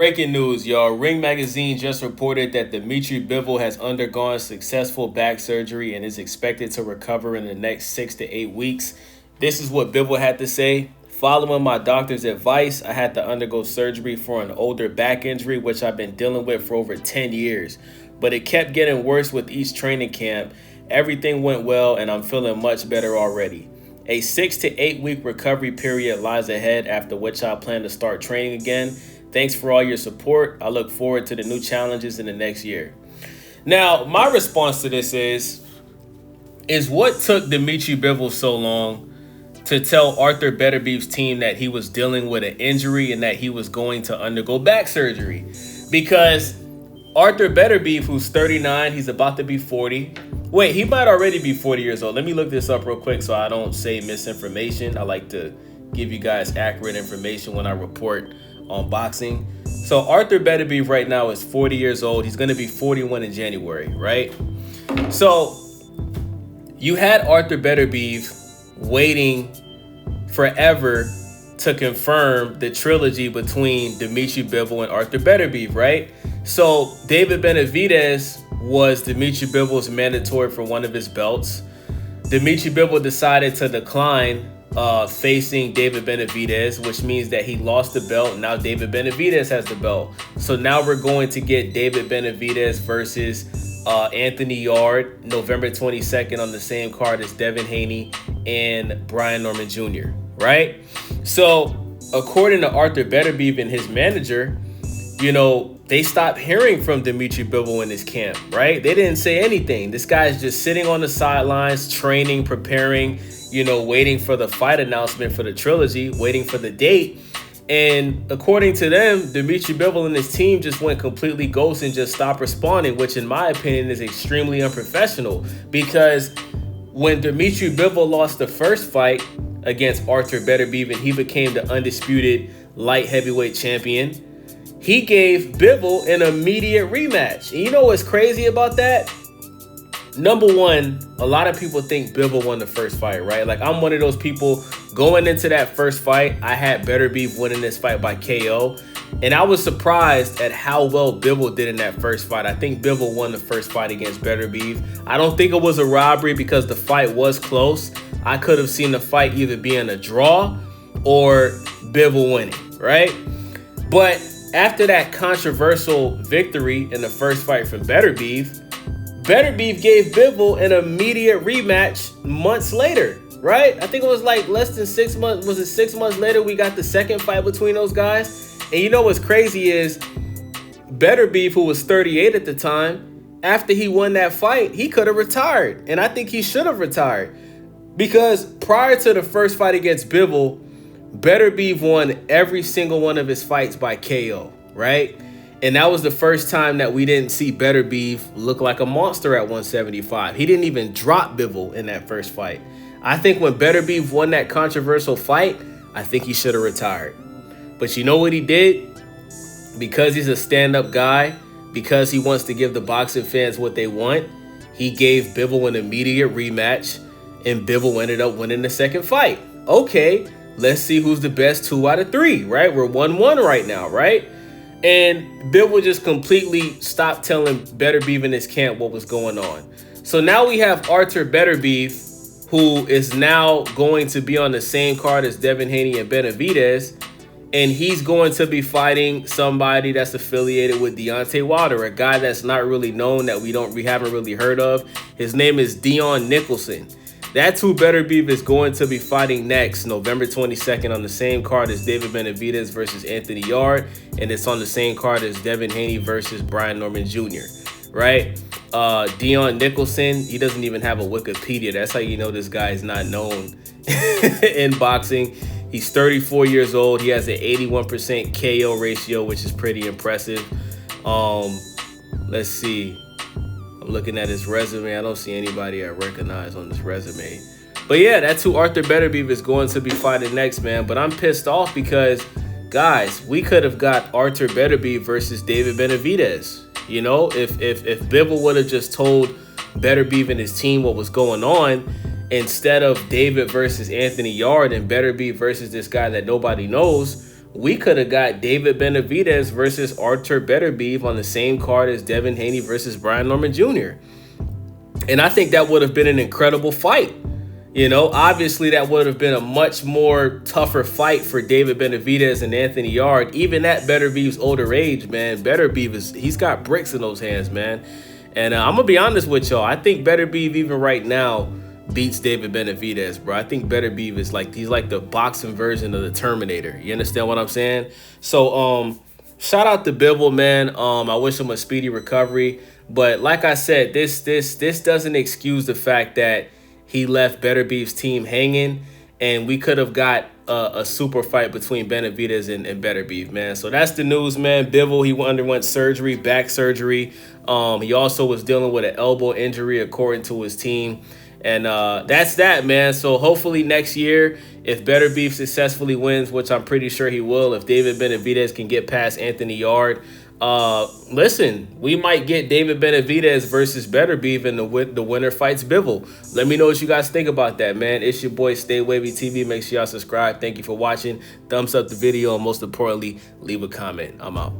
Breaking news, y'all. Ring Magazine just reported that Dmitry Bivol has undergone successful back surgery and is expected to recover in the next 6 to 8 weeks. This is what Bivol had to say. Following my doctor's advice, I had to undergo surgery for an older back injury, which I've been dealing with for over 10 years. But it kept getting worse with each training camp. Everything went well, and I'm feeling much better already. A 6 to 8 week recovery period lies ahead, after which I plan to start training again. Thanks for all your support. I look forward to the new challenges in the next year. Now, my response to this is what took Dmitry Bivol so long to tell Artur Beterbiev's team that he was dealing with an injury and that he was going to undergo back surgery? Because Artur Beterbiev, who's 39, he's about to be 40. Wait, he might already be 40 years old. Let me look this up real quick so I don't say misinformation. I like to give you guys accurate information when I report on boxing. So Artur Beterbiev right now is 40 years old. He's going to be 41 in January, right? So you had Artur Beterbiev waiting forever to confirm the trilogy between Dmitry Bivol and Artur Beterbiev, right? So David Benavidez was Dmitry Bivol's mandatory for one of his belts. Dmitry Bivol decided to decline facing David Benavidez, which means that he lost the belt. Now David Benavidez has the belt. So now we're going to get David Benavidez versus Anthony Yarde November 22nd on the same card as Devin Haney and Brian Norman Jr., right? So according to Artur Beterbiev and his manager, they stopped hearing from Dmitry Bivol in his camp, right? They didn't say anything. This guy's just sitting on the sidelines, training, preparing, waiting for the fight announcement for the trilogy, waiting for the date. And according to them, Dmitry Bivol and his team just went completely ghost and just stopped responding, which in my opinion is extremely unprofessional, because when Dmitry Bivol lost the first fight against Artur Beterbiev and he became the undisputed light heavyweight champion, he gave Bivol an immediate rematch. And you know what's crazy about that? Number one, a lot of people think Bivol won the first fight, right? Like, I'm one of those people going into that first fight. I had Beterbiev winning this fight by KO. And I was surprised at how well Bivol did in that first fight. I think Bivol won the first fight against Beterbiev. I don't think it was a robbery because the fight was close. I could have seen the fight either being a draw or Bivol winning, right? But after that controversial victory in the first fight from Beterbiev, Beterbiev gave Bivol an immediate rematch months later, right? I think it was like less than 6 months. Was it 6 months later we got the second fight between those guys? And you know what's crazy is Beterbiev, who was 38 at the time, after he won that fight, he could have retired. And I think he should have retired, because prior to the first fight against Bivol, Beterbiev won every single one of his fights by KO, right? And that was the first time that we didn't see Beterbiev look like a monster at 175. He didn't even drop Bivol in that first fight. I think when Beterbiev won that controversial fight, I think he should have retired. But you know what he did? Because he's a stand-up guy, because he wants to give the boxing fans what they want, he gave Bivol an immediate rematch, and Bivol ended up winning the second fight. Okay, let's see who's the best 2 out of 3, right? We're 1-1 right now, right? And Bivol just completely stopped telling Beterbiev in his camp what was going on. So now we have Artur Beterbiev, who is now going to be on the same card as Devin Haney and Benavidez, and he's going to be fighting somebody that's affiliated with Deontay Wilder, a guy that's not really known, that we haven't really heard of. His name is Dion Nicholson. That's who Beterbiev is going to be fighting next, November 22nd, on the same card as David Benavidez versus Anthony Yarde, and it's on the same card as Devin Haney versus Brian Norman Jr., right? Dion Nicholson, he doesn't even have a Wikipedia. That's how you know this guy is not known in boxing. He's 34 years old. He has an 81% KO ratio, which is pretty impressive. Let's see. I'm looking at his resume. I don't see anybody I recognize on this resume. But yeah, that's who Artur Beterbiev is going to be fighting next, man. But I'm pissed off because, guys, we could have got Artur Beterbiev versus David Benavidez. If Bivol would have just told Beterbiev and his team what was going on, instead of David versus Anthony Yarde and Beterbiev versus this guy that nobody knows, we could have got David Benavidez versus Artur Beterbiev on the same card as Devin Haney versus Brian Norman Jr. And I think that would have been an incredible fight. You know, obviously that would have been a much more tougher fight for David Benavidez and Anthony Yarde. Even at Beterbiev's older age, man, Beterbiev he's got bricks in those hands, man. And I'm going to be honest with y'all. I think Beterbiev even right now beats David Benavidez, bro. I think Beterbiev is he's like the boxing version of the Terminator. You understand what I'm saying? So, shout out to Bivol, man. I wish him a speedy recovery. But like I said, this doesn't excuse the fact that he left Beterbiev's team hanging, and we could have got a super fight between Benavidez and Beterbiev, man. So that's the news, man. Bivol, he underwent surgery, back surgery. He also was dealing with an elbow injury, according to his team. And that's that, man. So hopefully next year, if Beterbiev successfully wins, which I'm pretty sure he will, if David Benavidez can get past Anthony Yarde, listen, we might get David Benavidez versus Beterbiev, and the winner fights Bivol. Let me know what you guys think about that, man. It's your boy Stay Wavy TV. Make sure y'all subscribe. Thank you for watching. Thumbs up the video, and most importantly, leave a comment. I'm out.